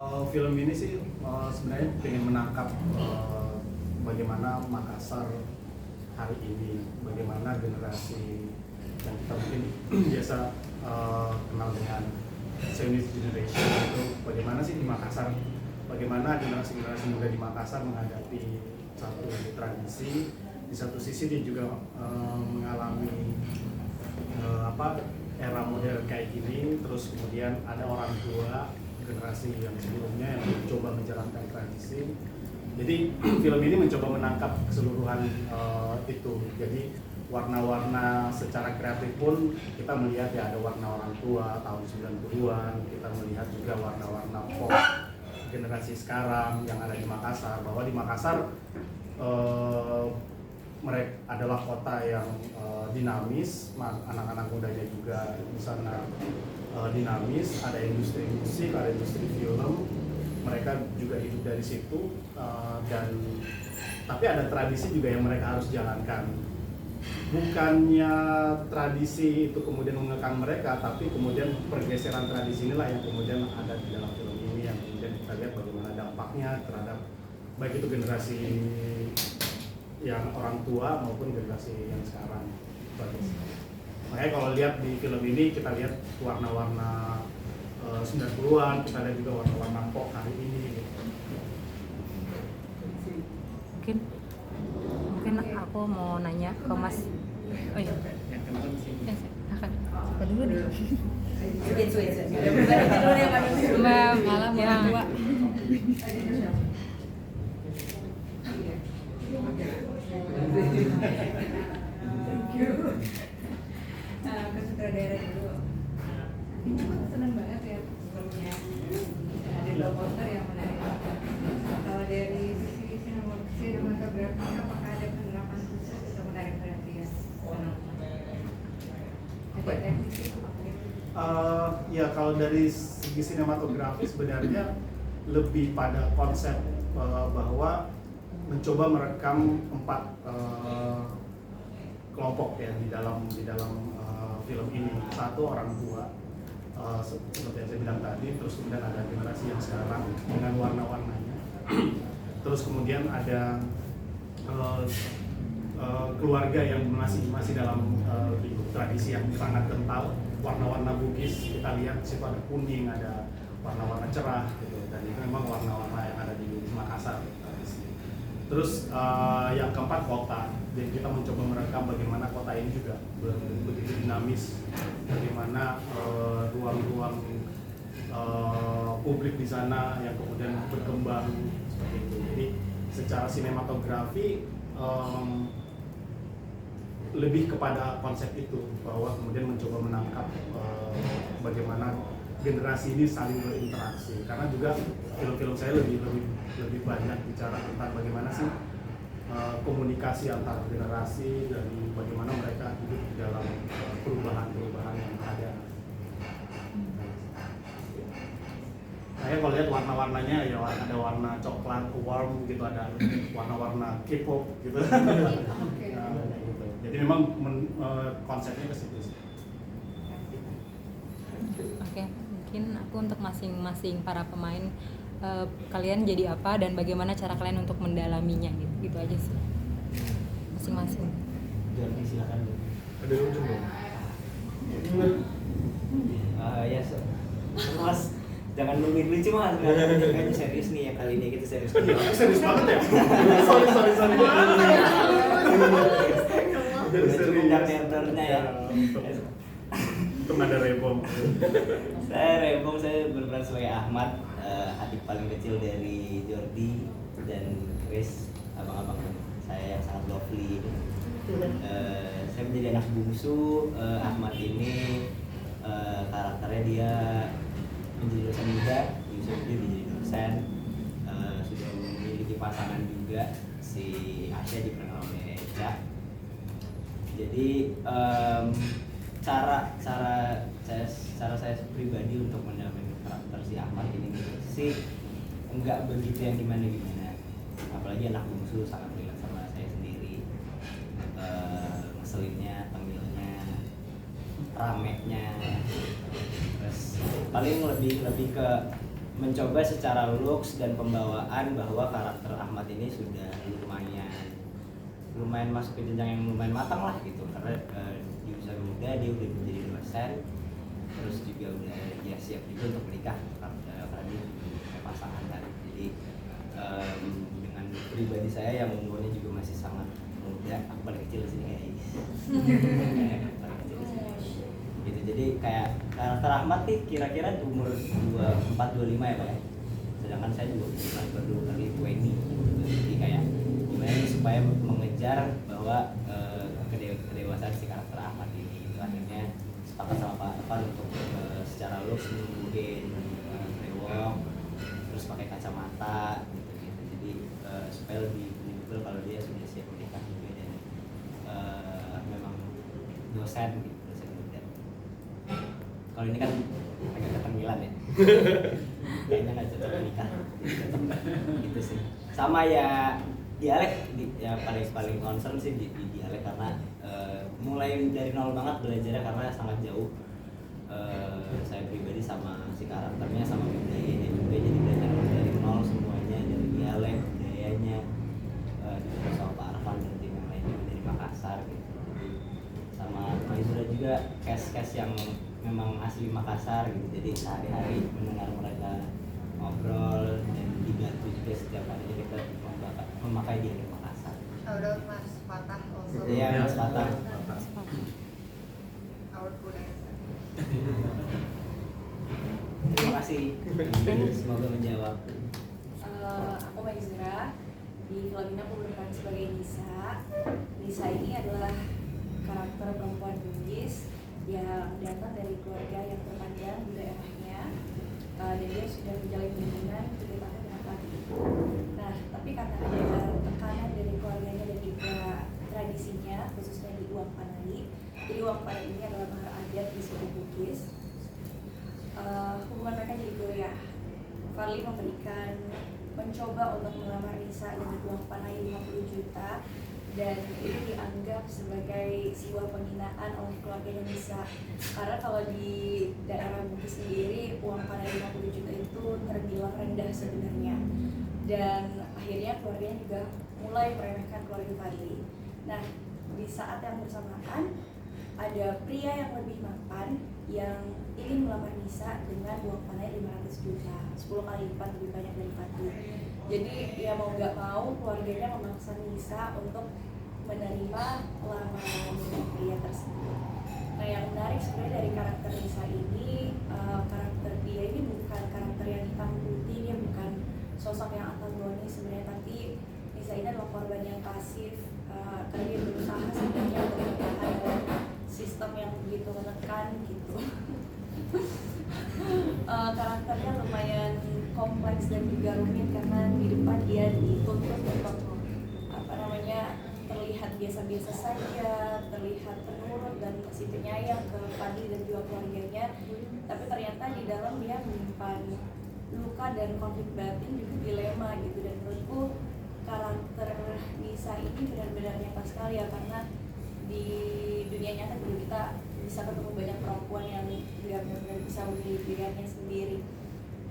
Film ini sih sebenarnya ingin menangkap bagaimana Makassar hari ini, bagaimana generasi yang kita mungkin biasa kenal dengan Chinese generation itu, bagaimana sih di Makassar, bagaimana generasi-generasi muda di Makassar menghadapi satu tradisi, di satu sisi dia juga mengalami era modern kayak gini, terus kemudian ada orang tua generasi yang sebelumnya yang mencoba menjalankan tradisi. Jadi film ini mencoba menangkap keseluruhan itu. Jadi warna-warna secara kreatif pun kita melihat ya, ada warna orang tua tahun 90-an, kita melihat juga warna-warna pop generasi sekarang yang ada di Makassar, bahwa di Makassar mereka adalah kota yang dinamis, anak-anak mudanya juga di sana dinamis, ada industri musik, ada industri film, mereka juga hidup dari situ, tapi ada tradisi juga yang mereka harus jalankan. Bukannya tradisi itu kemudian mengekang mereka, tapi kemudian pergeseran tradisi inilah yang kemudian ada di dalam film ini, yang kemudian kita lihat bagaimana dampaknya terhadap baik itu generasi yang orang tua maupun generasi yang sekarang. Makanya kalau lihat di film ini, kita lihat warna-warna 90-an, kita lihat juga warna-warna pop hari ini. Mungkin aku mau nanya ke Mas. Oh iya. Akan. Siapa dulu nih? Mbak malam orang tua. Ke sutradara dulu. Ini aku senang banget ya filmnya. Ada dua poster yang menarik. Kalau dari sisi sinematografi, apakah ada penerapan khusus untuk menarik perhatian? Ada teknik Ya kalau dari segi sinematografi sebenarnya lebih pada konsep bahwa mencoba merekam 4 kelompok ya di dalam film ini. Satu orang tua, seperti yang saya bilang tadi, terus kemudian ada generasi yang sekarang dengan warna-warnanya, terus kemudian ada keluarga yang masih dalam lingkup tradisi yang sangat kental, warna-warna Bugis, kita lihat situ ada kuning, ada warna-warna cerah gitu, dan itu memang warna-warna yang ada di Makassar. Terus yang keempat, kota. Jadi kita mencoba merekam bagaimana kota ini juga begitu dinamis, bagaimana ruang-ruang publik di sana yang kemudian berkembang seperti itu. Jadi secara sinematografi lebih kepada konsep itu, bahwa kemudian mencoba menangkap bagaimana generasi ini saling berinteraksi. Karena juga film-film saya lebih banyak bicara tentang bagaimana sih komunikasi antar generasi dan bagaimana mereka hidup di dalam perubahan-perubahan yang ada. Saya kalau lihat warna-warnanya ya ada warna coklat, warm gitu, ada warna-warna K-pop gitu. Gitu. Jadi memang konsepnya ke situ. Oke, mungkin aku untuk masing-masing para pemain, kalian jadi apa dan bagaimana cara kalian untuk mendalaminya gitu aja sih masing-masing. Jadi silakan. Ada ujung dong. Ya Mas, jangan nungguin lucu Mas, kayaknya serius nih ya kali ini, kita serius. Serius banget ya? Sorry. Udah cukup teaternya ya. Itu ada Rebom. Saya berperan sebagai Ahmad, adik paling kecil dari Jordi dan Chris, abang-abang saya yang sangat lovely. Saya menjadi anak bungsu. Ahmad ini karakternya dia menjadi dosen muda, bisa menjadi dosen, sudah memiliki pasangan juga, si Asya diperankan oleh Eca. Jadi cara saya pribadi untuk mendapatkan karakter si Ahmad ini sih enggak begitu yang gimana, apalagi anak bungsu sangat relate sama saya sendiri. Ngeselinnya, tengilnya, ramenya, terus paling lebih ke mencoba secara looks dan pembawaan bahwa karakter Ahmad ini sudah lumayan masuk ke jenjang yang lumayan matang lah gitu, karena di usia muda dia udah menjadi dosen, terus juga udah ya siap juga untuk menikah karena dia juga punya pasangan kan. Jadi dengan pribadi saya yang umurnya juga masih sangat muda, aku paling kecil di sini guys. Paling kecil di sini. Gitu, jadi kayak karakter Ahmad nih kira-kira umur 24-25 ya Pak ya, sedangkan saya juga baru kali 20 gitu. Jadi kayak gimana nih supaya mengejar bahwa kedewasaan si karakter Ahmad ini gitu. Akhirnya sepakat sama Pak Arfan untuk secara looks mungkin brewok, terus pakai kacamata gitu. Jadi supaya lebih betul kalau dia sudah siap menikah juga dan memang dosen gitu. Kalau ini kan agak ketengilan ya, kayaknya nggak cocok menikah, gitu sih. Sama ya dialek, ya paling concern sih di dialek karena mulai dari nol banget belajarnya karena sangat jauh. Saya pribadi sama si karakternya sama budayanya juga, jadi belajar dari nol semuanya, dari dialek, budayanya, dari sama Pak Arfan dan tim yang lain juga dari Makassar gitu. Sama Maizura juga cast yang memang asli Makassar gitu, jadi sehari-hari mendengar mereka ngobrol dan dibantu juga setiap hari kita memakai dialek Makassar. Shout out Mas Fatah also. Iya, Mas Fatah. Our food expert. Terima kasih. Semoga menjawab. Aku Maizura. Di film ini aku berperan sebagai Nisa. Nisa ini adalah karakter perempuan Bugis yang datang dari keluarga yang terpandang di daerahnya, dan dia sudah menjalin hubungan 7 tahun dengan laki. Nah, tapi karena ada tekanan dari keluarganya dan juga tradisinya, khususnya di Uang Panai. Jadi Uang Panai ini adalah mahar adat di suku Bugis. Hubungan mereka jadi goyah. Fadli mencoba untuk melamar Nisa dengan uang panai 50 juta, dan itu dianggap sebagai sebuah penghinaan oleh keluarga Nisa, karena kalau di daerah Bugis sendiri uang panai 50 juta itu terbilang rendah sebenarnya, dan akhirnya keluarganya juga mulai meremehkan keluarga Fadli. Nah, di saat yang bersamaan ada pria yang lebih mapan yang ingin melamar Nisa dengan uang panai 500 juta, 10 kali lipat lebih banyak dari Fadli. Jadi ya mau nggak mau keluarganya memaksa Nisa untuk menerima lamaran pria tersebut. Nah, yang menarik sebenarnya dari karakter Nisa ini, karakter dia ini bukan karakter yang hitam putih, dia bukan sosok yang antagonis sebenarnya, tapi Nisa ini adalah korban yang pasif, karena dia berusaha sebenarnya untuk bertahan dalam sistem yang begitu menekan gitu. Karakternya lumayan kompleks dan juga rumit karena di depan dia dituntut untuk terlihat biasa-biasa saja, terlihat penurut dan masih penyayang ke Fadli dan juga keluarganya, tapi ternyata di dalam dia menyimpan luka dan konflik batin, juga dilema gitu. Dan menurutku karakter Nisa ini benar-benar nyata sekali ya, karena di dunia nyata juga kita bisa ketemu banyak perempuan yang nggak benar-benar bisa memilih pilihannya sendiri,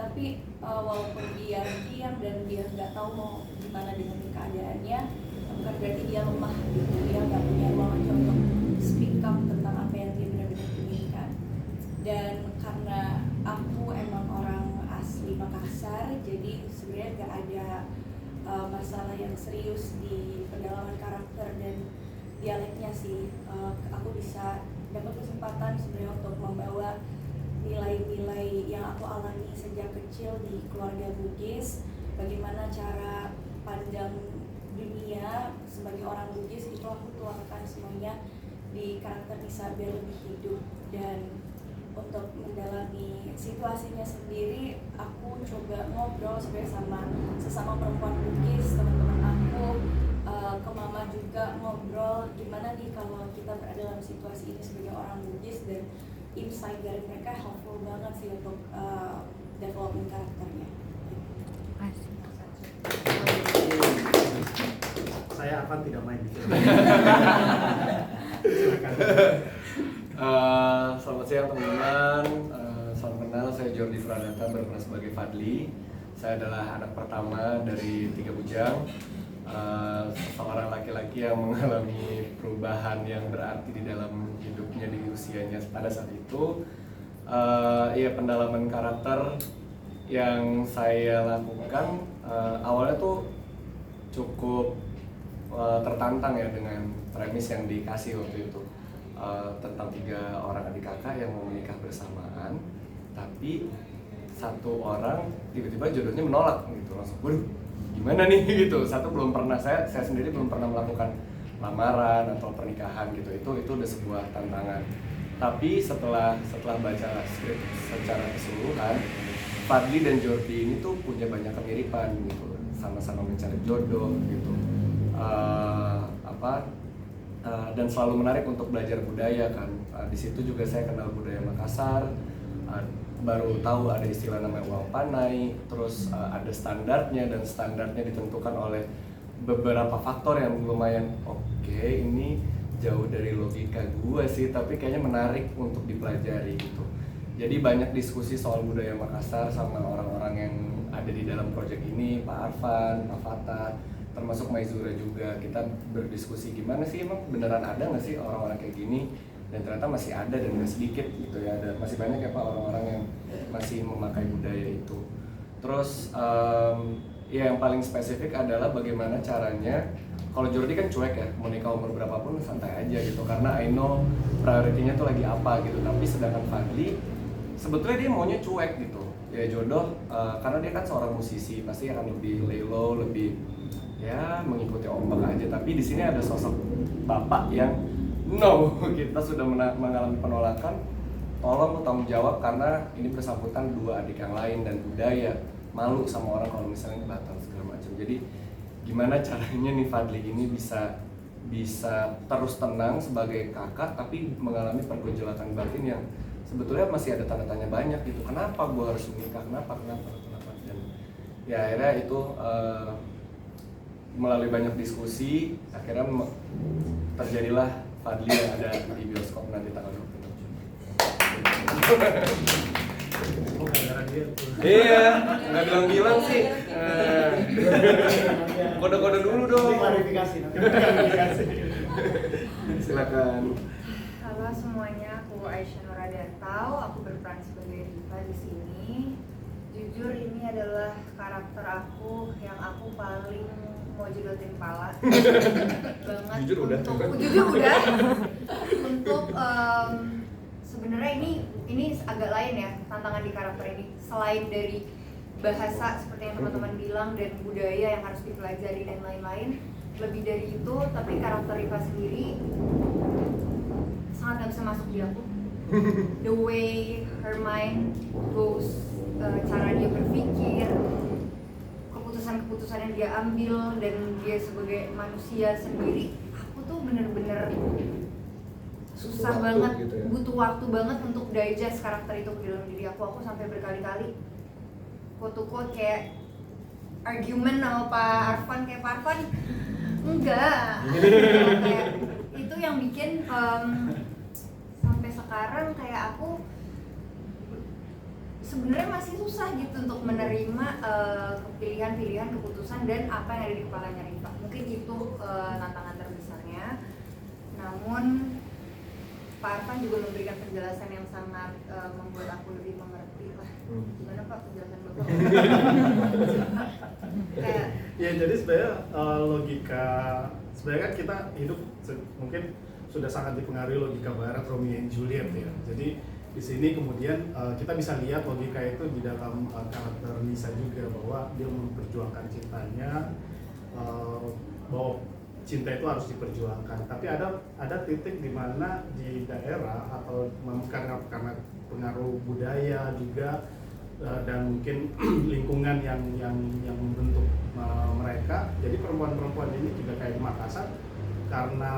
tapi walaupun dia diam dan dia nggak tahu mau gimana dengan keadaannya, bukan berarti dia lemah gitu, dia nggak punya ruang aja untuk speak up tentang apa yang dia benar-benar inginkan. Dan karena aku emang orang asli Makassar, jadi sebenarnya nggak ada masalah yang serius di pendalaman karakter dan dialeknya sih. Aku bisa dapat kesempatan sebenarnya untuk membawa nilai-nilai yang aku alami sejak kecil di keluarga Bugis, bagaimana cara pandang dunia sebagai orang Bugis, itu aku tuangkan semuanya di karakter Nisa biar lebih hidup. Dan untuk mendalami situasinya sendiri, aku coba ngobrol sebenarnya sama sesama perempuan Bugis, teman-teman aku, ke mama juga ngobrol gimana nih kalau kita berada dalam situasi ini sebagai orang Bugis, dan insight dari mereka helpful banget sih untuk development karakternya. Asik. Saya akan tidak main di film. Selamat siang teman-teman, salam kenal, saya Jordi Frans Pradata berperan sebagai Fadli. Saya adalah anak pertama dari 3 bujang. Seorang laki-laki yang mengalami perubahan yang berarti di dalam hidupnya di usianya pada saat itu. Ya, pendalaman karakter yang saya lakukan awalnya tuh cukup tertantang ya dengan premis yang dikasih waktu itu, tentang 3 orang adik kakak yang mau menikah bersamaan, tapi satu orang tiba-tiba jodohnya menolak gitu, langsung waduh gimana nih gitu. Satu belum pernah, saya sendiri belum pernah melakukan lamaran atau pernikahan gitu, itu udah sebuah tantangan. Tapi setelah baca skrip secara keseluruhan, Fadli dan Jordi ini tuh punya banyak kemiripan gitu, sama-sama mencari jodoh gitu, dan selalu menarik untuk belajar budaya kan. Di situ juga saya kenal budaya Makassar, baru tahu ada istilah namanya uang panai, terus ada standarnya, dan standarnya ditentukan oleh beberapa faktor yang lumayan oke, ini jauh dari logika gue sih, tapi kayaknya menarik untuk dipelajari gitu. Jadi banyak diskusi soal budaya Makassar sama orang-orang yang ada di dalam proyek ini, Pak Arfan, Pak Fatah, termasuk Maizura juga. Kita berdiskusi gimana sih emang beneran ada nggak sih orang-orang kayak gini, dan ternyata masih ada dan nggak sedikit gitu ya, dan masih banyak ya Pak orang-orang yang masih memakai budaya itu. Terus ya yang paling spesifik adalah bagaimana caranya. Kalau Jordi kan cuek ya, mau nikah umur berapapun santai aja gitu, karena I know priority-nya tuh lagi apa gitu. Tapi sedangkan Fadli sebetulnya dia maunya cuek gitu ya, jodoh karena dia kan seorang musisi, pasti akan lebih lay low, lebih ya mengikuti ombak aja. Tapi di sini ada sosok bapak yang no, kita sudah mengalami penolakan, tolong lu tanggung jawab karena ini bersangkutan 2 adik yang lain dan budaya, malu sama orang kalau misalnya batal segala macam. Jadi gimana caranya nih Fadli ini bisa terus tenang sebagai kakak tapi mengalami pergejolakan batin yang sebetulnya masih ada tanda tanya banyak gitu. Kenapa gue harus menikah? Kenapa? Dan ya akhirnya itu melalui banyak diskusi akhirnya terjadilah Fadli yang ada di bioskop nanti tanggal 26 Juni. Oh, gara-gara dia tuh. Iya, nggak bilang-bilang sih. Kode-kode dulu dong. Klarifikasi. Silakan. Halo semuanya, aku Aisyah Nuradartau. Aku berperan sebagai Riva di sini. Jujur ini adalah karakter aku yang aku paling mau jedotin pala banget. Jujur udah. Jujur udah. Untuk sebenarnya ini agak lain ya tantangan di karakter ini. Selain dari bahasa seperti yang teman-teman bilang dan budaya yang harus dipelajari dan lain-lain, lebih dari itu, tapi karakter Riva sendiri sangat gak bisa masuk di aku. The way her mind goes, cara dia berpikir, keputusan-keputusan yang dia ambil, dan dia sebagai manusia sendiri, aku tuh bener-bener susah banget, gitu ya. butuh waktu banget untuk digest karakter itu ke dalam diri aku. Aku sampai berkali-kali quote-quote kayak argument sama Pak Arfan, kayak Pak Arfan enggak kayak itu yang bikin sampai sekarang kayak aku sebenarnya masih susah gitu untuk menerima pilihan-pilihan keputusan dan apa yang ada di kepalanya Riva. Mungkin itu tantangan terbesarnya. Namun Pak Arfan juga memberikan penjelasan yang sangat membuat aku lebih mengerti lah. Gimana Pak penjelasan Bapak? Kayak Ya jadi sebenarnya logika, sebenarnya kan kita hidup mungkin sudah sangat dipengaruhi logika barat, Romeo and Juliet ya. Jadi di sini kemudian kita bisa lihat logika itu di dalam karakter Nisa juga, bahwa dia memperjuangkan cintanya, bahwa cinta itu harus diperjuangkan. Tapi ada titik di mana di daerah atau karena pengaruh budaya juga dan mungkin lingkungan yang membentuk mereka. Jadi perempuan-perempuan ini juga kayak di Makassar, karena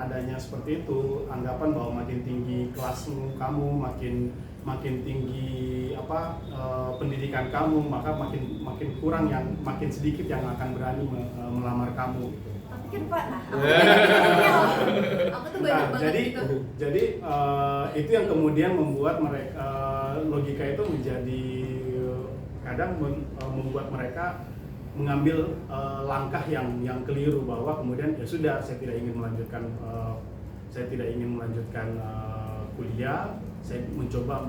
adanya seperti itu, anggapan bahwa makin tinggi kelasmu kamu, makin tinggi pendidikan kamu, maka makin kurang yang makin sedikit yang akan berani melamar kamu. tapi kan Pak, aku tuh banyak Nah, banget gitu. jadi itu yang kemudian membuat mereka logika itu menjadi kadang membuat mereka mengambil langkah yang keliru, bahwa kemudian ya sudah, saya tidak ingin melanjutkan kuliah, saya mencoba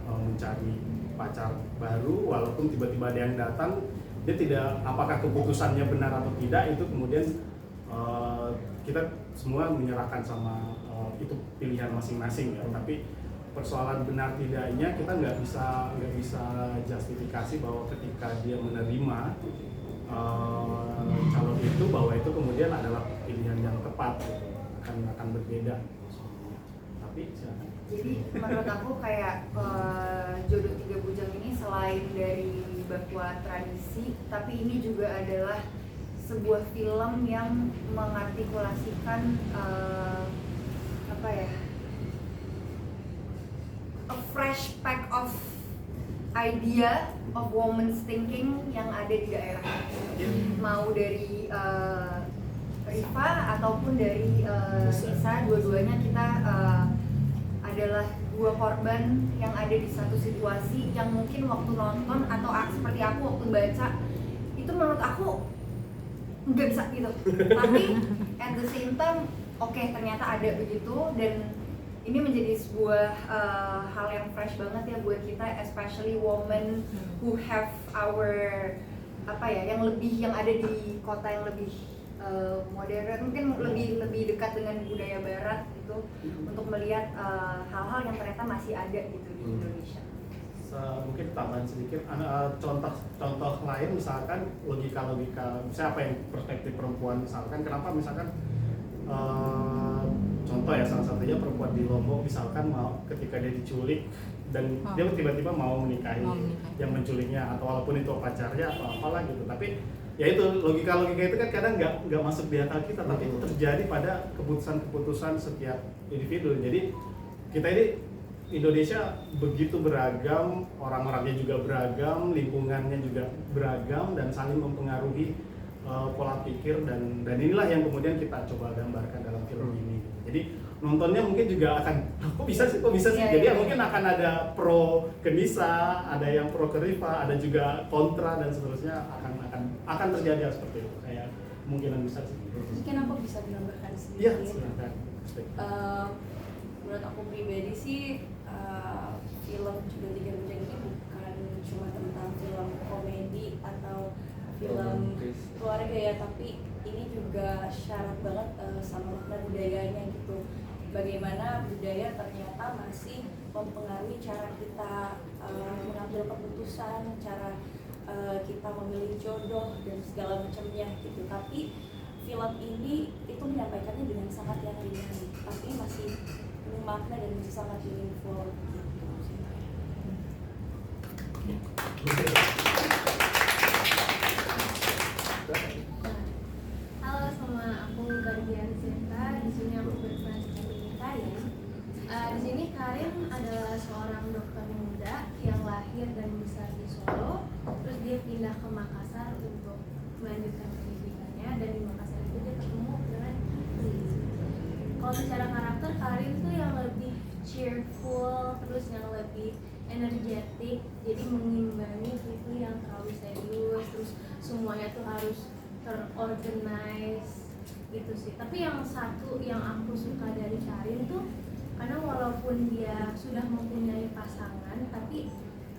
mencari pacar baru, walaupun tiba-tiba ada yang datang, dia tidak, apakah keputusannya benar atau tidak, itu kemudian kita semua menyerahkan sama itu pilihan masing-masing ya. Tapi persoalan benar tidaknya kita nggak bisa justifikasi bahwa ketika dia menerima calon itu, bahwa itu kemudian adalah pilihan yang tepat gitu. akan berbeda. Tapi silakan. Jadi menurut aku kayak Jodoh Tiga Bujang ini selain dari bahwa tradisi, tapi ini juga adalah sebuah film yang mengartikulasikan apa ya, a fresh pack of idea of women's thinking yang ada di daerah, mau dari Rifa ataupun dari Nisa, dua-duanya kita adalah dua korban yang ada di satu situasi yang mungkin waktu nonton atau seperti aku waktu baca itu menurut aku nggak bisa gitu, tapi at the same time oke, ternyata ada begitu, dan ini menjadi sebuah hal yang fresh banget ya buat kita, especially women who have our apa ya, yang ada di kota yang lebih modern, mungkin lebih dekat dengan budaya barat gitu, untuk melihat hal-hal yang ternyata masih ada gitu di Indonesia. Mungkin tambahan sedikit, contoh lain misalkan logika misalnya apa yang perspektif perempuan, misalkan kenapa misalkan contoh ya, salah satunya perempuan di Lombok misalkan ketika dia diculik dan dia tiba-tiba mau menikahi yang menculiknya, atau walaupun itu pacarnya atau apalah gitu, tapi ya itu logika itu kan kadang nggak masuk di akal kita, tapi itu terjadi pada keputusan setiap individu. Jadi kita ini Indonesia begitu beragam, orang-orangnya juga beragam, lingkungannya juga beragam, dan saling mempengaruhi pola pikir, dan inilah yang kemudian kita coba gambarkan dalam film ini. Jadi nontonnya mungkin juga akan kok bisa sih. Jadi mungkin akan ada pro ke Nisa, ada yang pro ke Rifa, ada juga kontra, dan seterusnya akan terjadi seperti itu. Kayak kemungkinan besar sih. Mungkin aku bisa menambahkan sedikit. Iya, silakan. Menurut aku pribadi sih film Jodoh Tiga Bujang ini bukan cuma tentang film komedi atau film keluarga ya, tapi ini juga syarat banget sama makna budayanya gitu. Bagaimana budaya ternyata masih mempengaruhi cara kita mengambil keputusan, cara kita memilih jodoh dan segala macamnya gitu. Tapi film ini itu menyampaikannya dengan sangat yang ringan, tapi masih penuh makna dan masih sangat meaningful gitu. Halo, sama aku Gardian Sinta. Di sini aku berperan sebagai Karin. Di sini Karin adalah seorang dokter muda yang lahir dan besar di Solo. Terus dia pindah ke Makassar untuk melanjutkan pendidikannya, dan di Makassar itu dia ketemu dengan Liz. Kalau secara karakter, Karin tuh yang lebih cheerful, terus yang lebih energetik, jadi mengimbangi itu yang terlalu serius, terus semuanya tuh harus terorganize gitu sih. Tapi yang satu yang aku suka dari Karin tuh, karena walaupun dia sudah mempunyai pasangan, tapi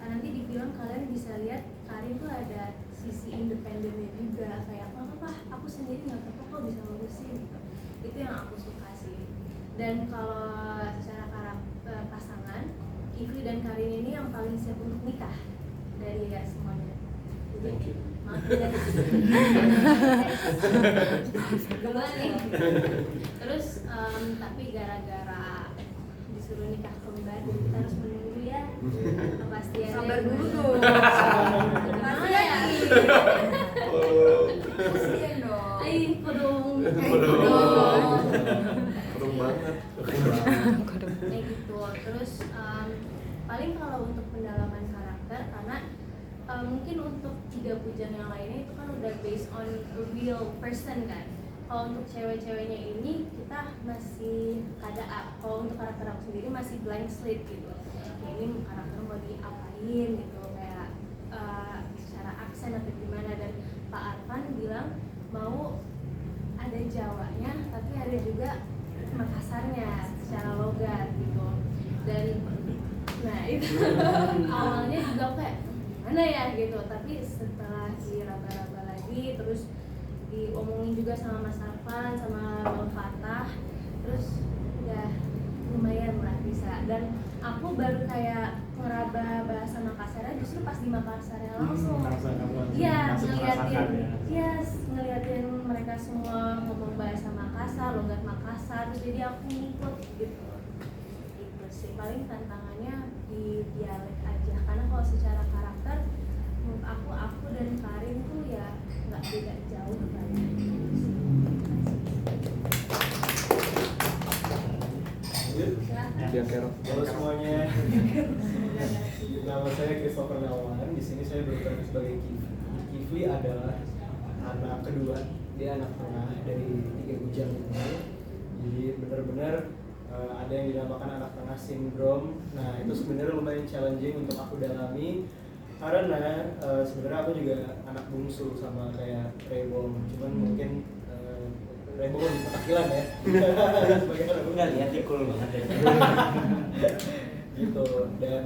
nanti di film kalian bisa lihat Karin tuh ada sisi independennya juga, kayak apa aku sendiri nggak apa-apa kok bisa ngurusin gitu. Itu yang aku suka sih. Dan kalau secara karakter pasangan, Kifli dan Karin ini yang paling siap untuk nikah dari ya semuanya. Jadi maaf ya. Gimana nih? Terus tapi gara-gara disuruh nikah kembar, kita harus menunggu ya kepastiannya. Sabar dulu tuh. Gimana ya? Kasian dong. Kodong. Kodong banget. Kayak gitu. Terus paling kalau untuk pendalaman karakter, karena mungkin untuk Tiga Bujang yang lainnya itu kan udah based on a real person kan. kalau untuk cewek-ceweknya ini kita masih kalau untuk karakter aku sendiri masih blank slate gitu. Kayak ini karakter mau diapain gitu, kayak secara aksen atau gimana. Dan Pak Arfan bilang mau ada Jawanya tapi ada juga Makassarnya secara logat gitu. Dan nah itu awalnya juga kayak mana ya gitu, tapi setelah diraba-raba lagi terus diomongin juga sama Mas Arfan sama Bang Fatah, terus udah lumayan lah bisa. Dan aku baru kayak ngeraba bahasa Makassarnya justru pas di Makassarnya langsung. Iya, ngeliatin mereka semua ngomong bahasa Makassar, logat Makassar, terus jadi aku ngikut gitu. Itu sih paling tantangannya di dialek aja, karena kalau secara karakter menurut aku dan Karin tuh ya nggak beda jauh kan. Halo semuanya. Nama saya Christopher Nawan. Di sini saya berperan sebagai Kifli. Kifli adalah anak kedua, dia anak tengah dari 3 bujang ini. Jadi benar-benar ada yang dinamakan anak tengah sindrom. Nah itu sebenarnya lumayan challenging untuk aku dalami karena sebenarnya aku juga anak bungsu sama kayak Rebong. Cuman mungkin Rebong lebih petakilan ya. Sebagai anak Enggak lihat dia cool banget ya. Gitu. Dan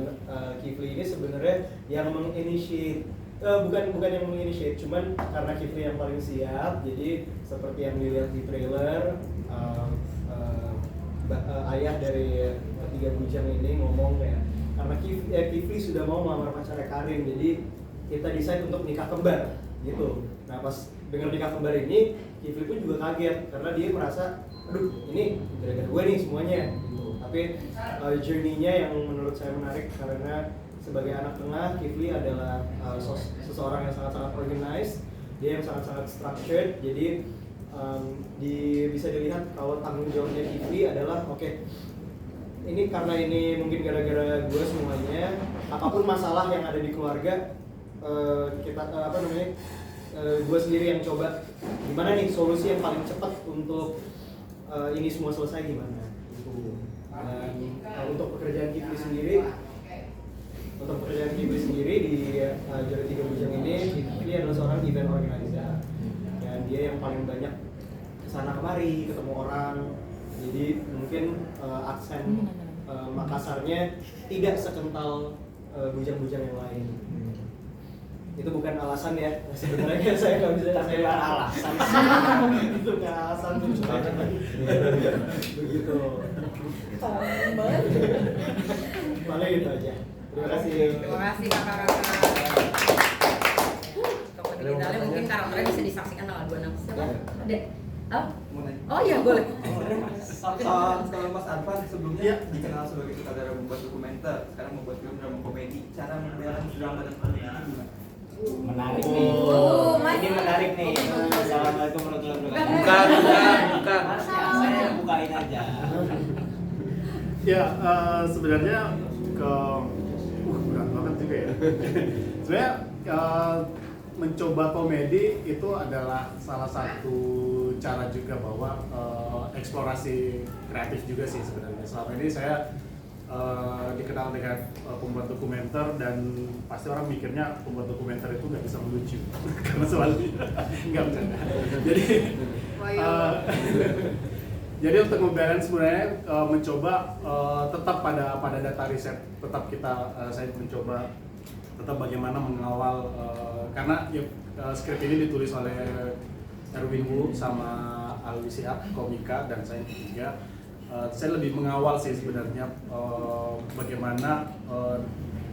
Kifli ini sebenarnya yang menginitiate bukan yang menginitiate, cuman karena Kifli yang paling siap. Jadi seperti yang dilihat di trailer, ayah dari 3 bujang ini ngomong kayak karena Kifli sudah mau melamar pacarnya Karin, jadi kita decide untuk nikah kembar gitu. Nah pas dengar nikah kembar ini, Kifli pun juga kaget karena dia merasa, aduh ini gara-gara gue nih semuanya gitu. Tapi journey-nya yang menurut saya menarik karena sebagai anak tengah, Kifli adalah seseorang yang sangat-sangat organized, dia yang sangat-sangat structured. Jadi bisa dilihat kalau tanggung jawabnya Kifli adalah oke, ini karena ini mungkin gara-gara gue semuanya, apapun masalah yang ada di keluarga, gue sendiri yang coba gimana nih solusi yang paling cepat untuk ini semua selesai gimana gitu. Dan untuk pekerjaan Kifli sendiri di Juara 3 Bujang ini, Kifli adalah seorang event organizer dan dia yang paling banyak kesana kemari ketemu orang. Jadi mungkin aksen Makassarnya tidak sekental bujang-bujang yang lain. Itu bukan alasan ya, sebenarnya saya nggak bisa saya alasan. Itu bukan alasan begitu. Paling itu aja. Terima kasih. Terima kasih kakak-kakak. Toko digitalnya mungkin karakternya bisa disaksikan tanggal 26. Siapa? Ada? Oh iya boleh. Kalau Mas Arfan sebelumnya dikenal sebagai sutradara membuat dokumenter, sekarang membuat film drama komedi. Cara membedakan drama dan komedi ini gimana? Menarik nih. Ini menarik nih. Assalamualaikum warahmatullahi wabarakatuh. Bukan. Saya bukain aja. Ya, sebenarnya berat banget juga ya. Sebenarnya mencoba komedi itu adalah salah satu cara juga bahwa eksplorasi kreatif juga sih sebenarnya. Selama ini saya dikenal dengan pembuat dokumenter dan pasti orang mikirnya pembuat dokumenter itu nggak bisa melucu karena selalu nggak bercanda. Jadi untuk membalance sebenarnya mencoba tetap pada data riset, tetap saya mencoba tetap bagaimana mengawal karena skrip ini ditulis oleh Erwin Wu sama Alwi Siap, komika, dan saya juga. Saya lebih mengawal sih sebenarnya bagaimana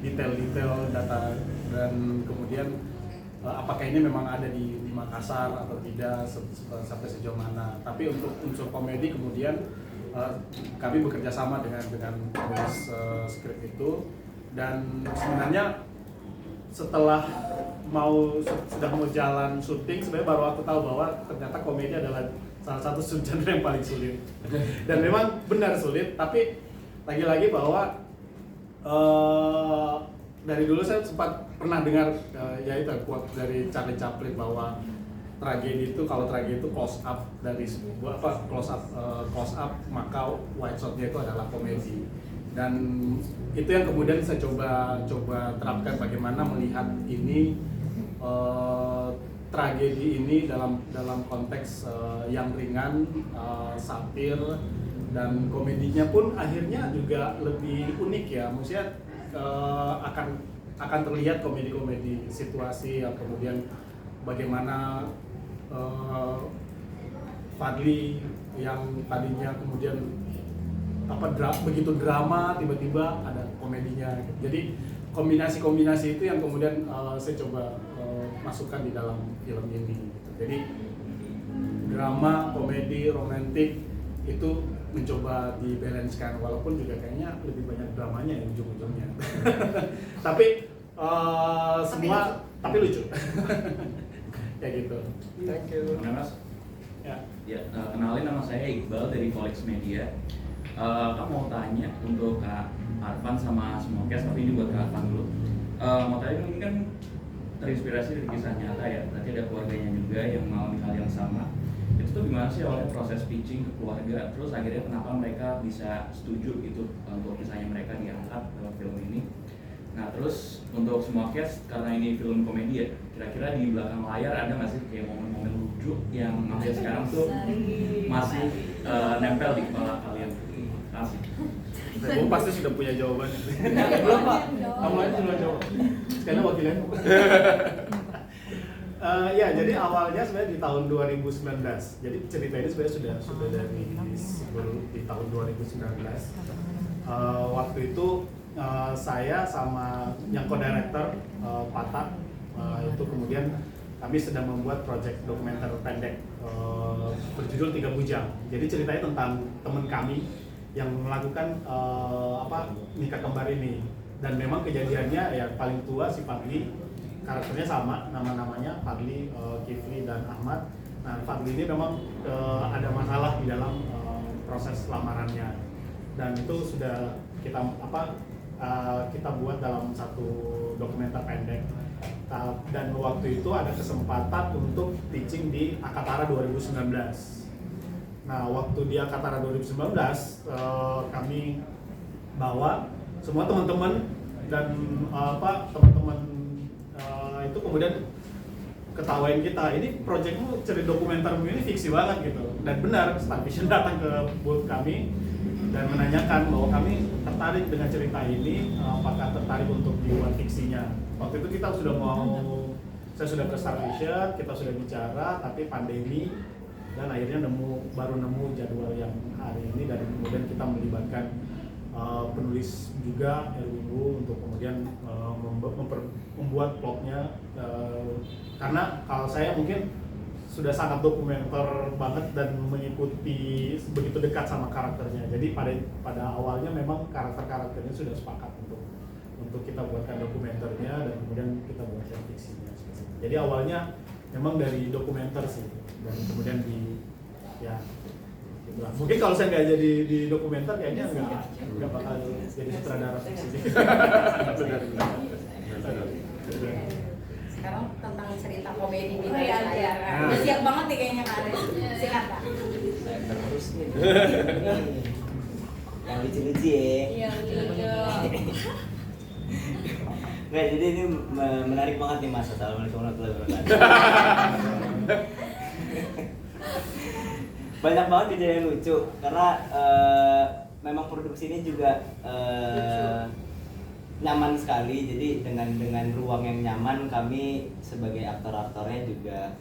detail-detail data dan kemudian apakah ini memang ada di Makassar atau tidak sampai sejauh mana. Tapi untuk unsur komedi kemudian kami bekerja sama dengan penulis skrip itu, dan sebenarnya setelah sudah mau jalan syuting sebenarnya baru aku tahu bahwa ternyata komedi adalah salah satu subgenre yang paling sulit. Dan memang benar sulit, tapi lagi-lagi bahwa dari dulu saya sempat pernah dengar ya itu quote dari Charlie Chaplin bahwa tragedi itu, kalau tragedi itu close up dari sebuah close up maka wide shotnya itu adalah komedi, dan itu yang kemudian saya coba terapkan bagaimana melihat ini tragedi ini dalam konteks yang ringan, satir, dan komedinya pun akhirnya juga lebih unik ya, maksudnya akan terlihat komedi-komedi situasi yang kemudian bagaimana Fadli yang tadinya kemudian begitu drama tiba-tiba ada komedinya. Jadi kombinasi-kombinasi itu yang kemudian saya coba masukkan di dalam film ini. Jadi drama, komedi, romantik itu mencoba dibalancekan, walaupun juga kayaknya lebih banyak dramanya ya ujung-ujungnya. Tapi semua tapi lucu. Ya gitu. Thank you. Mas. Ya. Kenalin, nama saya Iqbal dari Kolex Media. Kamu mau tanya untuk Kak Arfan sama Smokes, tapi ini buat Kak Arfan dulu. Mau tanya, ini kan terinspirasi dari kisah nyata ya, berarti ada keluarganya juga yang mengalami hal yang sama. Itu tuh gimana sih awalnya proses pitching ke keluarga, terus akhirnya kenapa mereka bisa setuju gitu untuk kisahnya mereka diangkat dalam film ini. Nah terus untuk Smokes, karena ini film komedi ya, kira-kira di belakang layar ada nggak sih kayak momen-momen lucu yang sampai sekarang tuh masih nempel di kepala kalian? Kasih. Gue pasti sudah punya jawabannya. Belum Pak, kamu aja sudah jawab. Sekarang wakilnya. Ya, jadi awalnya sebenarnya di tahun 2019. Jadi cerita ini sebenarnya sudah dari sebelum di tahun 2019. Waktu itu saya sama yang co-director Patak itu kemudian kami sedang membuat project dokumenter pendek berjudul 3 Bujang. Jadi ceritanya tentang teman kami yang melakukan nikah kembar ini, dan memang kejadiannya ya paling tua si Fadli, karakternya sama, nama-namanya Fadli, Kifli, dan Ahmad. Nah Fadli ini memang ada masalah di dalam proses lamarannya, dan itu sudah kita buat dalam satu dokumenter pendek. Dan waktu itu ada kesempatan untuk pitching di Akatara 2019. Nah, waktu di Akatara 2019 kami bawa semua teman-teman dan teman-teman itu kemudian ketawain kita, ini proyekmu cerita dokumentermu ini fiksi banget gitu. Dan benar, Starvision datang ke booth kami dan menanyakan bahwa kami tertarik dengan cerita ini, apakah tertarik untuk dibuat fiksinya. Waktu itu kita saya sudah ke Starvision, kita sudah bicara, tapi pandemi, dan akhirnya baru nemu jadwal yang hari ini, dan kemudian kita melibatkan penulis juga RWU untuk kemudian membuat plotnya, karena kalau saya mungkin sudah sangat dokumenter banget dan mengikuti begitu dekat sama karakternya. Jadi pada awalnya memang karakternya sudah sepakat untuk kita buatkan dokumenternya, dan kemudian kita buatkan fiksinya. Jadi awalnya memang dari dokumenter sih, dan kemudian gitulah. Mungkin kalau saya nggak jadi di dokumenter kayaknya nggak bakal jadi sutradara fiksi. Sekarang tentang cerita komedi di layar. Udah siap banget nih kayaknya Kak Aris. Sikat Kak. Terus nih. Yang lucu-lucu ya. Iya, lucu. Nggak, jadi ini menarik banget nih Mas. Assalamualaikum warahmatullahi wabarakatuh. Banyak banget kejadian lucu karena memang produksi ini juga nyaman sekali. Jadi dengan ruang yang nyaman, kami sebagai aktor-aktornya juga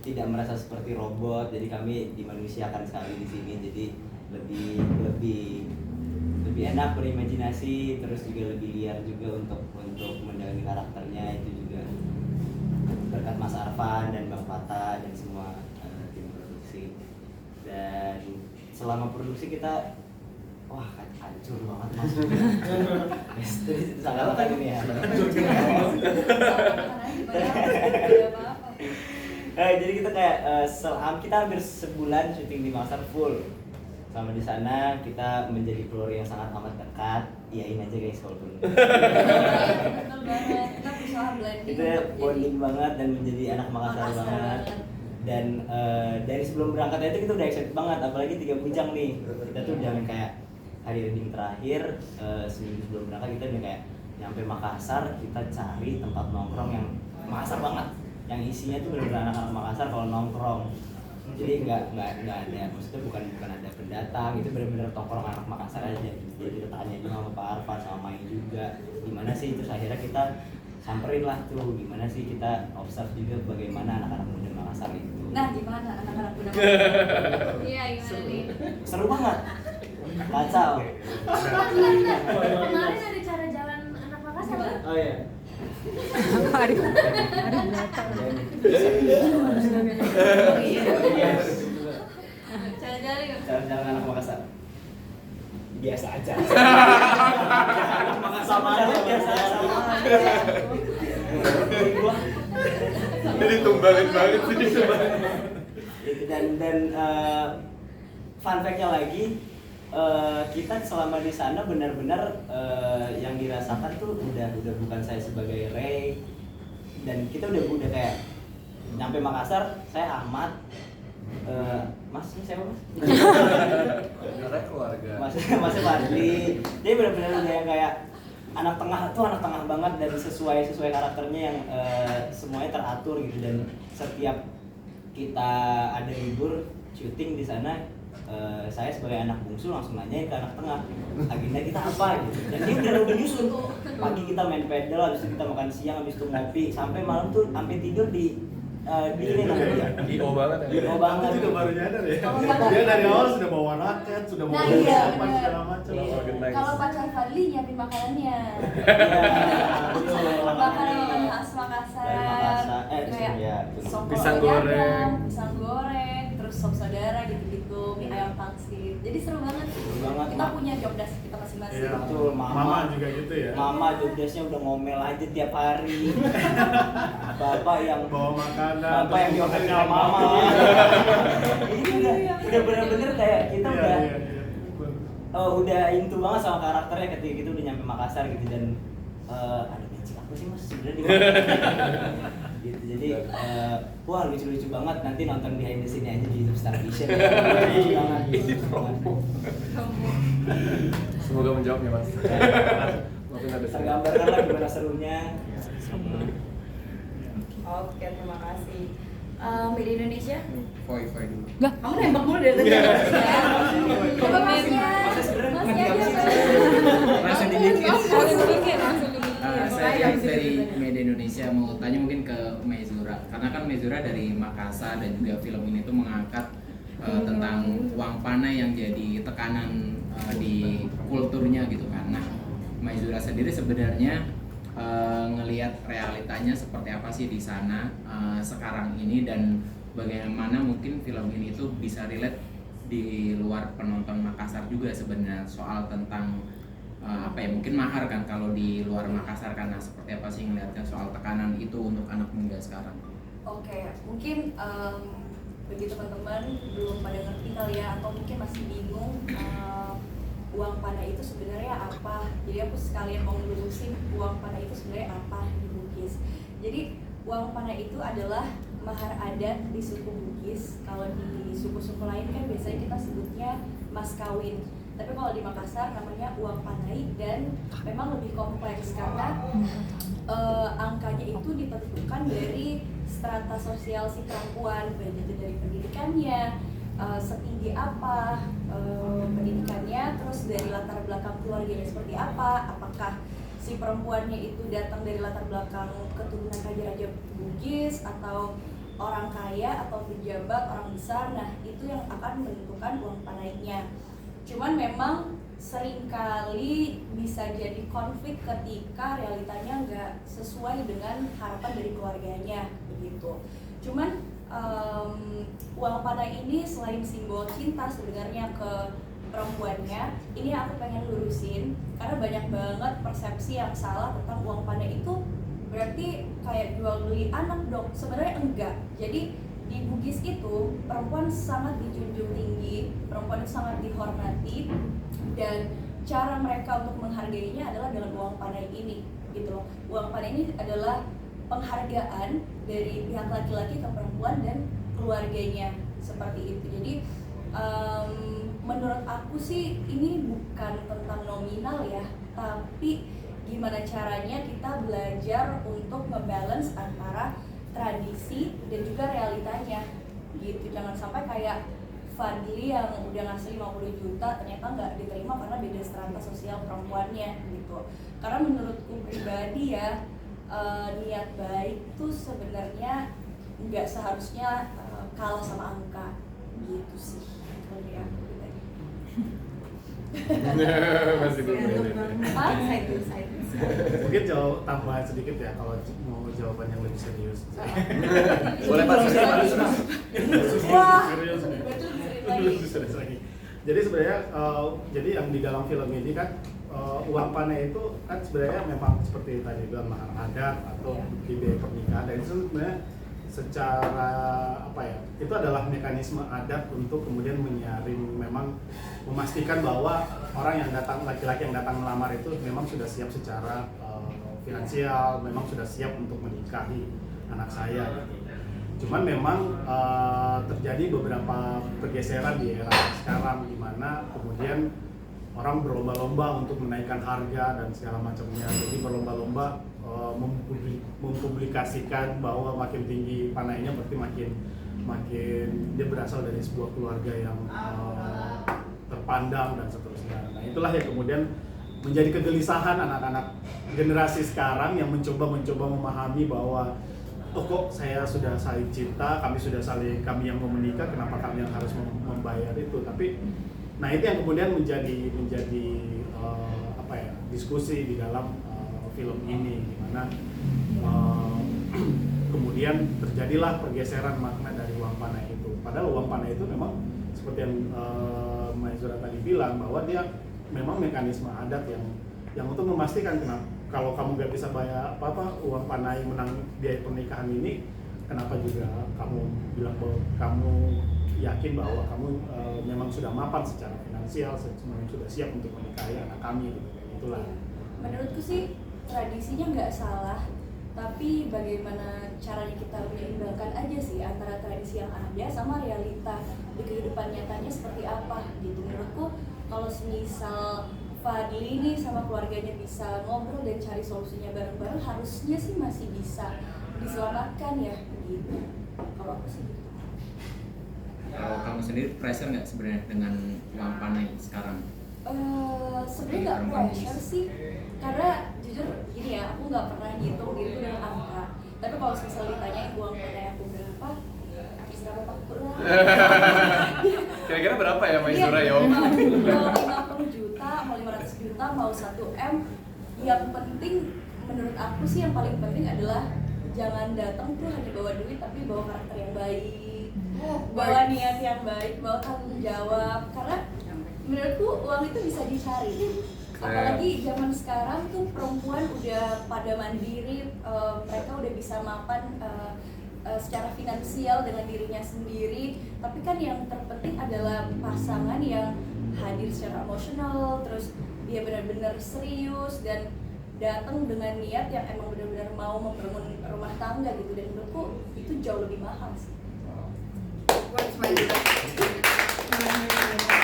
tidak merasa seperti robot. Jadi kami dimanusiakan sekali di sini. Jadi lebih enak berimajinasi, terus juga lebih liar juga untuk mendalami karakternya. Itu juga berkat Mas Arfan dan Bang Pata dan semua tim produksi. Dan selama produksi kita hancur banget Mas. Jadi sangat apa ini ya? Jadi kita kayak kita hampir sebulan syuting di Makassar full. Sama di sana kita menjadi keluarga yang sangat amat dekat. iyain aja guys walaupun Betul banget, kita berusaha blending itu untuk bonding banget dan menjadi anak Makassar banget. Dan dari sebelum berangkat itu kita udah excited banget, apalagi 3 bujang nih. Kita tuh udah kayak hari reading terakhir, seminggu sebelum berangkat kita udah kayak nyampe Makassar, kita cari tempat nongkrong yang Makassar banget, yang isinya tuh bener-bener anak-anak Makassar kalau nongkrong. Jadi nggak ada, maksudnya bukan ada pendatang, itu bener-bener tongkrong anak Makassar aja. Jadi kita tanya juga sama Pak Arfan sama Mai juga, gimana sih, terus akhirnya kita samperin lah tuh, gimana sih, kita observe juga bagaimana anak-anak muda Makassar itu. Nah, gimana anak-anak muda Makassar? Iya, gimana nih? Seru banget, kacau. Kemarin ada cara jalan anak Makassar kan? Oh iya. Jalan-jalan yuk. Jalan-jalan anak Makassar biasa aja. Sama aja, biasa aja. Jadi tumbangin banget sih. Dan fun fact-nya lagi, kita selama di sana benar-benar yang dirasakan tuh udah bukan saya sebagai Ray, dan kita udah kayak nyampe Makassar, saya Ahmad, Mas ini siapa Mas? Keluarga. Mas Fadli. Jadi benar-benar udah yang kayak anak tengah banget, dan sesuai karakternya yang semuanya teratur gitu. Dan setiap kita ada libur syuting di sana, saya sebagai anak bungsu langsung nanya ke anak tengah, agenda kita apa gitu. Dan dia udah nyusun. Pagi kita main pedal, habis itu kita makan siang, habis itu ngopi, sampai malam tuh sampai tidur di ini namanya. IO banget ya. IO banget. Itu juga baru nyadar ya. Dia dari awal sudah bawa raket, sudah bawa persiapan segala macam. Kalau pacar Fadli nyiapin makanannya. Iya. Makanan khas Makassar. Kayak sop Pisang goreng, terus sop saudara gitu-gitu, mie ayam pangsit. Jadi seru banget. Kita punya job desk kita masing-masing. Iya. Betul, Mama juga gitu ya. Mama jobdesknya udah ngomel aja tiap hari. Bapak yang bawa makanan, Bapak yang diomelin sama Mama. Ini udah bener-bener kayak kita udah into banget sama karakternya ketika kita udah nyampe Makassar gitu. Dan ada magic apa sih Mas sebenarnya di mana? Gitu. Jadi wah lucu-lucu banget, nanti nonton behind the scene aja di YouTube Star Vision. Lucu banget. Semoga menjawab ya Mas. Mungkin ada Tergambarkan lah gimana serunya. Oke, terima kasih. Media Indonesia? Voi dulu. Kamu nembak mulu dari tadi. Coba Mas ya. Langsung dikit. Langsung Saya dari Media Indonesia mau tanya mungkin ke Mezura, karena kan Mezura dari Makassar dan juga film ini tuh mengangkat tentang uang panai yang jadi tekanan di kulturnya gitu kan. Nah, Mezura sendiri sebenarnya ngelihat realitanya seperti apa sih di sana sekarang ini, dan bagaimana mungkin film ini tuh bisa relate di luar penonton Makassar juga sebenarnya, soal tentang apa ya, mungkin mahar kan kalau di luar Makassar, karena seperti apa sih ngelihatnya soal tekanan itu untuk anak muda sekarang. Oke, mungkin bagi teman-teman belum pada ngerti kali ya, atau mungkin masih bingung uang panai itu sebenarnya apa. Jadi aku sekalian mau ngelurusin uang panai itu sebenarnya apa di Bugis. Jadi uang panai itu adalah mahar adat di suku Bugis. Kalau di suku-suku lain kan biasanya kita sebutnya mas kawin. Tapi kalau di Makassar namanya uang panai, dan memang lebih kompleks karena angkanya itu ditentukan dari strata sosial si perempuan, baik itu dari pendidikannya, setinggi apa pendidikannya, terus dari latar belakang keluarganya seperti apa, apakah si perempuannya itu datang dari latar belakang keturunan raja-raja Bugis atau orang kaya atau pejabat, orang besar. Nah, itu yang akan menentukan uang panainya. Cuman memang seringkali bisa jadi konflik ketika realitanya nggak sesuai dengan harapan dari keluarganya begitu. Cuman uang panai ini selain simbol cinta sebenarnya ke perempuannya, ini aku pengen lurusin karena banyak banget persepsi yang salah tentang uang panai itu berarti kayak jual beli anak dong. Sebenarnya enggak. Jadi di Bugis itu perempuan sangat dijunjung tinggi, perempuan itu sangat dihormati, dan cara mereka untuk menghargainya adalah dengan uang panai ini gitu loh. Uang panai ini adalah penghargaan dari pihak laki-laki ke perempuan dan keluarganya seperti itu. Jadi menurut aku sih ini bukan tentang nominal ya, tapi gimana caranya kita belajar untuk ngebalance antara tradisi dan juga realitanya gitu. Jangan sampai kayak Fadli yang udah ngasih 50 juta ternyata nggak diterima karena beda strata sosial perempuannya gitu. Karena menurutku pribadi ya, niat baik tuh sebenarnya nggak seharusnya kalah sama angka gitu sih kalau dari aku pribadi. Masih belum ini. Mungkin jawab tambahan sedikit ya kalau mau jawaban yang lebih serius. Boleh Pak. Wah, Serius nih. betul Serius lagi. Jadi sebenarnya jadi yang di dalam film ini kan uang panai itu kan sebenarnya memang seperti tadi bilang mahar adat atau biaya pernikahan, dan itu sebenarnya secara apa ya, itu adalah mekanisme adat untuk kemudian menyaring, memang memastikan bahwa orang yang datang, laki-laki yang datang melamar itu memang sudah siap secara finansial, memang sudah siap untuk menikahi anak saya gitu. Cuman memang terjadi beberapa pergeseran di era sekarang di mana kemudian orang berlomba-lomba untuk menaikkan harga dan segala macamnya. Jadi berlomba-lomba mempublikasikan bahwa makin tinggi panainya berarti makin dia berasal dari sebuah keluarga yang terpandang dan seterusnya. Nah, itulah yang kemudian menjadi kegelisahan anak-anak generasi sekarang yang mencoba memahami bahwa oh kok saya sudah saling cinta, kami yang mau menikah, kenapa kami yang harus membayar itu? Tapi nah itu yang kemudian menjadi apa ya, diskusi di dalam film ini, di mana kemudian terjadilah pergeseran makna dari uang panai itu. Padahal uang panai itu memang seperti yang Maizura tadi bilang bahwa dia memang mekanisme adat yang untuk memastikan kalau kamu nggak bisa bayar uang panai menang biaya pernikahan ini, kenapa juga kamu bilang bahwa kamu yakin bahwa kamu memang sudah mapan secara finansial, sudah siap untuk menikahi anak kami gitu. Itulah. Menurutku sih tradisinya nggak salah, tapi bagaimana caranya kita menyeimbangkan aja sih antara tradisi yang ada sama realita di kehidupan nyatanya seperti apa gitu. Menurutku kalau semisal Fadli nih sama keluarganya bisa ngobrol dan cari solusinya bareng-bareng, harusnya sih masih bisa diselamatkan ya gitu. Kalau aku sih gitu. Kalau kamu sendiri pressure nggak sebenarnya dengan uang panai sekarang? Sebenarnya nggak pressure sih, karena jujur gini ya, aku nggak pernah ngitung gitu dengan angka. Tapi kalau misalnya ditanyain uang panai aku berapa, berapa Pak kurang? Kira-kira berapa ya Maizura ya? Mau 50 juta, mau 500 juta, mau 1 M. Yang penting menurut aku sih yang paling penting adalah jangan datang tuh hanya bawa duit, tapi bawa karakter yang baik, bawa niat yang baik, bawa tanggung jawab. Karena menurutku uang itu bisa dicari. Apalagi zaman sekarang tuh perempuan udah pada mandiri, mereka udah bisa mapan secara finansial dengan dirinya sendiri. Tapi kan yang terpenting adalah pasangan yang hadir secara emosional, terus dia benar-benar serius dan datang dengan niat yang emang benar-benar mau membangun rumah tangga gitu. Dan menurutku itu jauh lebih mahal sih.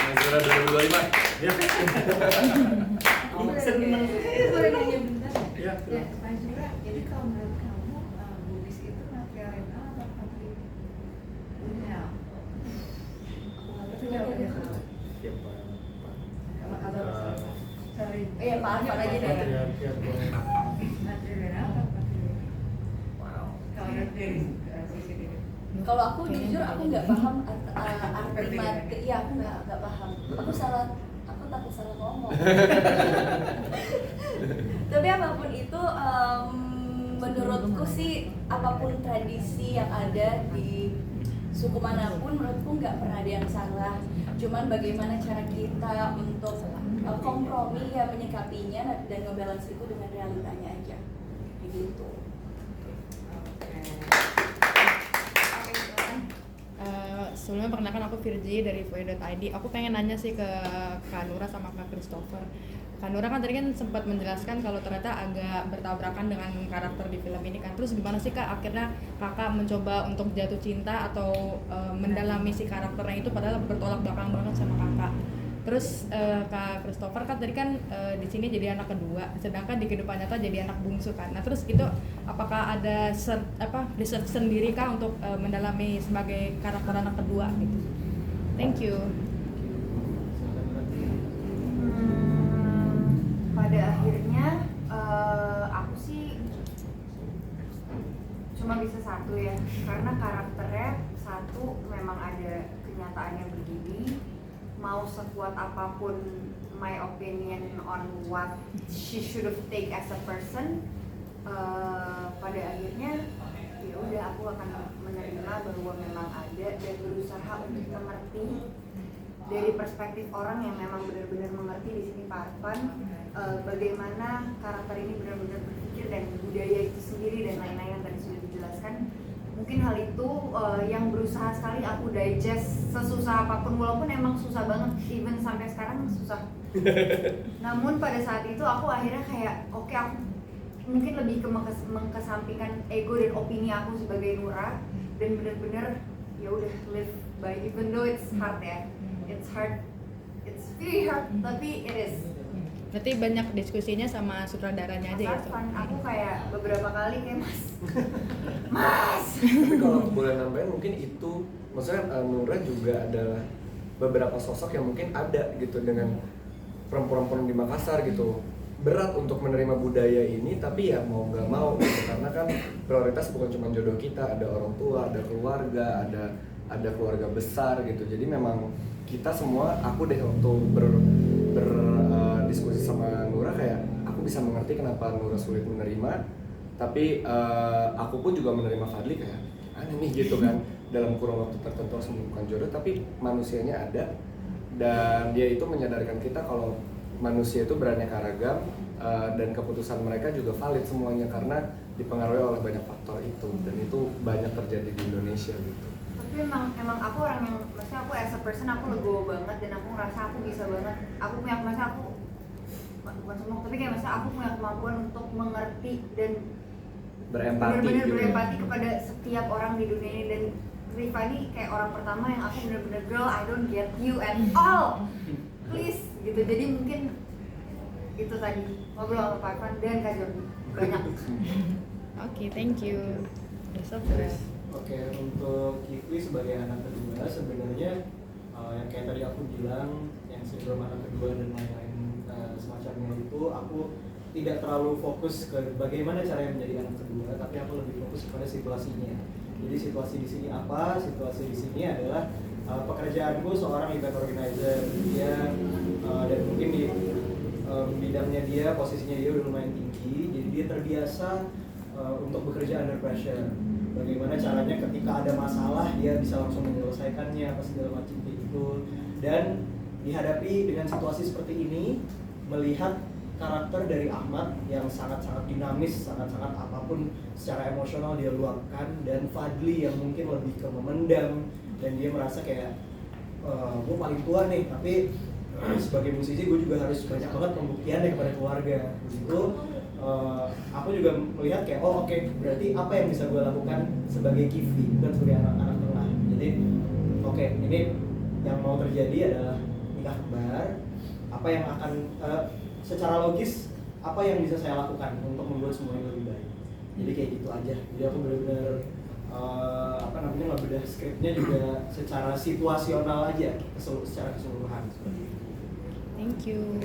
Maizura 2025. Ya. Seneng. Boleh nanya bentar? Ya. Ya, Pak Zura, jadi kalau menurut kamu Bugis itu materialita atau material? Itu jawabannya apa? Ya, Pak. Sorry. Iya, Pak Arfan aja deh. Materialita atau material? Wow. Kalau dari sisi ini. Kalau aku jujur aku nggak paham arti materi, ya aku nggak paham. Aku takut salah ngomong. Tapi apapun itu, menurutku sih apapun tradisi yang ada di suku manapun, menurutku nggak pernah ada yang salah. Cuman bagaimana cara kita untuk kompromi ya menyikapinya dan ngebalance itu dengan realitanya aja, begitu. Sebelumnya sebelumnya perkenalkan aku Virgi dari voe.id. Aku pengen nanya sih ke Kak Nura sama Kak Christopher. Kak Nura kan tadi kan sempat menjelaskan kalau ternyata agak bertabrakan dengan karakter di film ini kan. Terus gimana sih Kak akhirnya Kakak mencoba untuk jatuh cinta atau mendalami si karakternya itu padahal bertolak belakang banget sama Kakak. Terus Kak Christopher kan tadi kan di sini jadi anak kedua, sedangkan di kehidupan nyata jadi anak bungsu kan. Nah terus itu apakah ada research sendiri Kak untuk mendalami sebagai karakter anak kedua gitu? Thank you. Pada akhirnya aku sih cuma bisa satu ya, karena karakternya satu memang ada kenyataannya begini. Mau sekuat apapun my opinion on what she should have take as a person, pada akhirnya ya udah aku akan menerima bahwa memang ada dan berusaha untuk mengerti dari perspektif orang yang memang benar-benar mengerti. Di sini Pak Arfan, bagaimana karakter ini benar-benar berpikir dan budaya itu sendiri dan lain-lain yang tadi sudah dijelaskan. Mungkin hal itu yang berusaha sekali aku digest sesusah apapun, walaupun emang susah banget, even sampai sekarang susah. Namun pada saat itu aku akhirnya kayak oke, aku mungkin lebih ke mengkesampingkan ego dan opini aku sebagai Nura dan benar-benar ya udah live by, even though it's hard ya, it's hard, it's very hard, tapi it is. Berarti banyak diskusinya sama sutradaranya aja ya? Aku kayak beberapa kali kayak mas. Tapi kalau boleh nambahin mungkin itu, maksudnya Nura juga adalah beberapa sosok yang mungkin ada gitu dengan perempuan-perempuan di Makassar gitu. Berat untuk menerima budaya ini, tapi ya mau nggak mau gitu. Karena kan prioritas bukan cuma jodoh kita, ada orang tua, ada keluarga, ada keluarga besar gitu. Jadi memang kita semua, aku deh waktu diskusi sama Nura kayak aku bisa mengerti kenapa Nura sulit menerima, tapi aku pun juga menerima Fadli kayak aneh nih gitu kan. Dalam kurun waktu tertentu harus menemukan jodoh, tapi manusianya ada dan dia itu menyadarkan kita kalau manusia itu beraneka ragam dan keputusan mereka juga valid semuanya karena dipengaruhi oleh banyak faktor itu, dan itu banyak terjadi di Indonesia gitu. Tapi emang aku orang yang, maksudnya aku as a person aku legowo banget dan aku ngerasa aku bisa banget, aku punya, maksudnya aku bukan sombong, tapi kayak maksudnya aku punya kemampuan untuk mengerti dan berempati benar-benar gitu. berempati kepada setiap orang di dunia ini. Dan Rifa ini kayak orang pertama yang aku benar-benar, girl I don't get you at all, please gitu. Jadi mungkin itu tadi ngobrol sama Pak Irfan dan Kak Jordi banyak. Oke, thank you. Oke, untuk Kifli sebagai anak kedua sebenarnya yang kayak tadi aku bilang, yang sindrom anak kedua dan lain-lain semacamnya itu, aku tidak terlalu fokus ke bagaimana caranya menjadi anak kedua, tapi aku lebih fokus kepada situasinya. Jadi situasi di sini apa? Situasi di sini adalah pekerjaanku seorang event organizer, dia dan mungkin di bidangnya dia, posisinya dia udah lumayan tinggi, jadi dia terbiasa untuk bekerja under pressure. Bagaimana caranya ketika ada masalah dia bisa langsung menyelesaikannya, apa segala macam itu. Dan dihadapi dengan situasi seperti ini, melihat karakter dari Ahmad yang sangat-sangat dinamis, sangat-sangat apapun secara emosional dia luapkan, dan Fadli yang mungkin lebih ke memendam dan dia merasa kayak gue paling tua nih, tapi sebagai musisi gue juga harus banyak banget pembuktiannya kepada keluarga. Begitu aku juga melihat kayak oke, berarti apa yang bisa gue lakukan sebagai Kifli, bukan sebagai anak-anak tengah. Jadi oke, ini yang mau terjadi adalah nikah kembar. Apa yang akan secara logis apa yang bisa saya lakukan untuk membuat semuanya lebih baik. Jadi kayak gitu aja. Jadi aku benar-benar ngebedah skripnya juga secara situasional aja, secara keseluruhan. Thank you.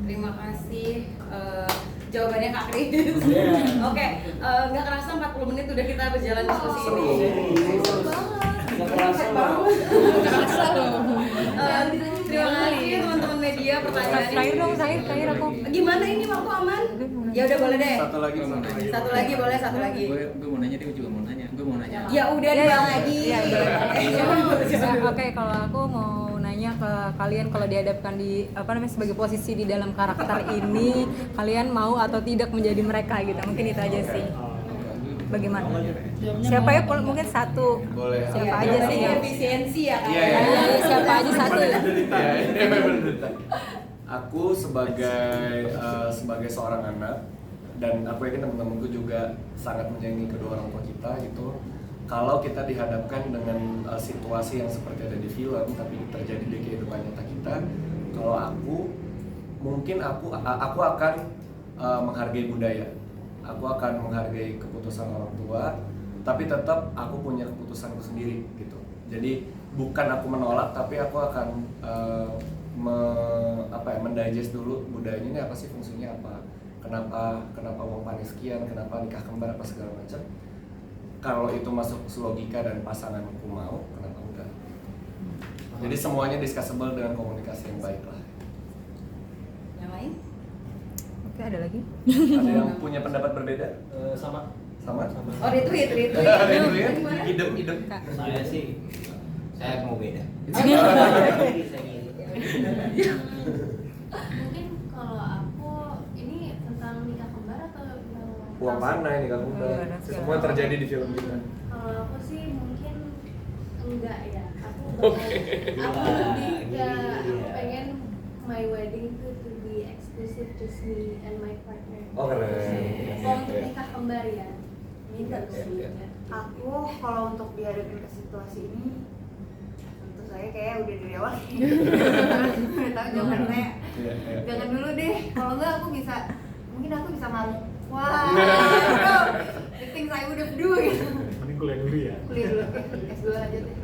Terima kasih jawabannya Kak Kris. Oke, nggak kerasa 40 menit udah kita berjalan diskusi ini. Seru banget. Nggak kerasa banget. Terima kasih teman-teman media pertanyaan. Terakhir aku. Gimana ini waktu aman? Ya udah boleh deh. Satu lagi boleh, satu lagi. Gue mau nanya, dia juga mau nanya. Gue mau nanya. Ya udah deh lagi. Oke, kalau aku mau nanya ke kalian, kalau dihadapkan di sebagai posisi di dalam karakter ini, kalian mau atau tidak menjadi mereka gitu. Mungkin itu aja sih. bagaimana? Siapa ya? Mungkin satu. Boleh. Siapa aja sih? Efisiensi ya kan? Iya. Siapa aja satu? Iya. Aku sebagai seorang anak, dan aku yakin teman-temanku juga sangat menyayangi kedua orang tua kita gitu. Kalau kita dihadapkan dengan situasi yang seperti ada di film tapi terjadi di kehidupan nyata kita, kalau aku akan menghargai budaya, aku akan menghargai keputusan orang tua, tapi tetap aku punya keputusanku sendiri gitu. Jadi bukan aku menolak, tapi aku akan mendigest dulu budayanya ini apa sih, fungsinya apa, kenapa uang panis sekian, kenapa nikah kembar apa segala macam. Kalau itu masuk logika dan pasanganku mau, kenapa enggak? Jadi semuanya discussable dengan komunikasi yang baik lah. Yang lain? Oke, ada lagi? Ada yang punya pendapat berbeda? Sama. Oh, retweet. Hidup. Saya sih, saya mau beda. Mungkin kalau aku ini tentang nikah kembar atau Uang mana ini kalau udah semua terjadi di film kita. Kalau aku sih mungkin enggak ya. Aku Oke. lebih ke aku pengen my wedding to be exclusive just me and my partner. Oh, keren. Kalau untuk nikah kembar ya. Minta sih. Aku kalau untuk dihadapin ke situasi ini, tentu saya kayak udah dari awal udah tahu jawaban saya. Jangan dulu deh, kalau enggak aku bisa, mungkin aku bisa malu. Wah, the things I would have do gitu. Mending kuliah dulu ya. Kuliah dulu, S2 aja deh.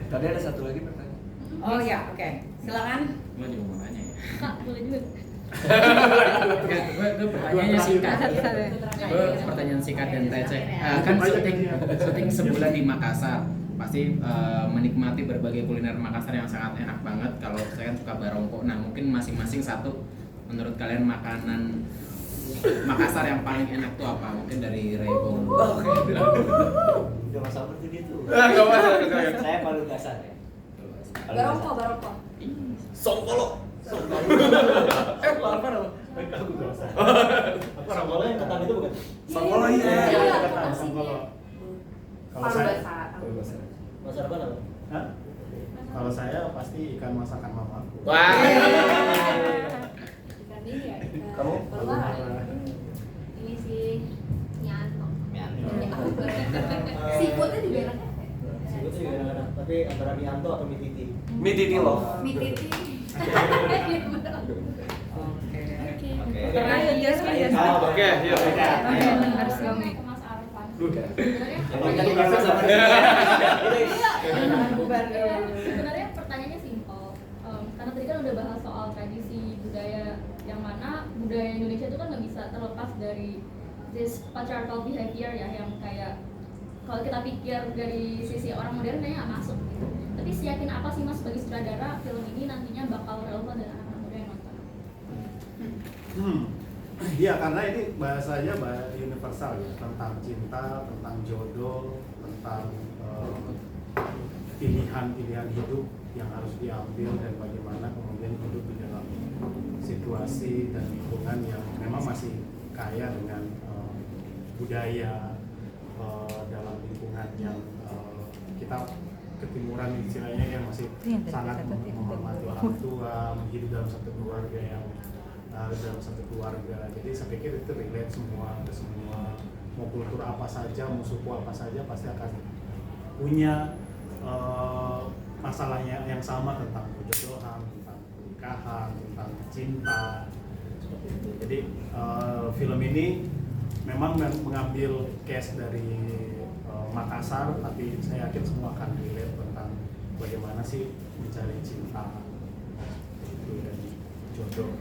Tadi ada satu lagi pertanyaan. Oh ya, oke. Silakan. Gue juga mau nanya ya. Kak, boleh juga. Gue pertanyaannya singkat. Gue pertanyaan singkat dan receh. Kan syuting sebulan di Makassar, pasti menikmati berbagai kuliner Makassar yang sangat enak banget. Kalau saya kan suka barongko. Nah, mungkin masing-masing satu menurut kalian makanan Makassar yang paling enak tuh apa? Mungkin dari Rebo. Oke. Jangan seperti itu. Enggak masalah. Saya paling kasar ya. Barongko. Songkolo. Apa nama? Aku biasa. Apa Songkolo yang ketan itu bukan? Songkolo iya. Ketan Songkolo. Kalau saya, Masak apa nama? Hah? Kalau saya pasti ikan masakan mamaku. Wah. Ikan ini ya. Kamu? Ini sih nyantok. Seafoodnya juga enak ya? Seafoodnya juga enak-enak. Tapi antara Mianto atau Mititi? Mititi loh. Mititi. Oke, yuk. Harus ngomong. Sebenarnya pertanyaannya simpel, karena tadi kan udah bahas soal tradisi budaya, yang mana budaya Indonesia itu kan nggak bisa terlepas dari this patriarchal behavior ya, yang kayak kalau kita pikir dari sisi orang modern kayaknya nggak masuk gitu. Tapi seyakin apa sih Mas sebagai sutradara film ini nantinya bakal relevan dan anak-anak muda yang nonton? Iya, karena ini bahasanya universal ya, tentang cinta, tentang jodoh, tentang pilihan-pilihan hidup yang harus diambil dan bagaimana kemudian hidup di dalam situasi dan lingkungan yang memang masih kaya dengan budaya dalam lingkungan yang kita ketimuran istilahnya yang masih sangat menghormati orang tua, hidup dalam satu keluarga yang dalam satu keluarga. Jadi saya pikir itu relate semua mau kultur apa saja, mau suku apa saja pasti akan punya masalahnya yang sama tentang perjodohan, tentang pernikahan, tentang cinta seperti itu. Jadi film ini memang mengambil case dari Makassar, tapi saya yakin semua akan relate tentang bagaimana sih mencari cinta itu dan jodoh.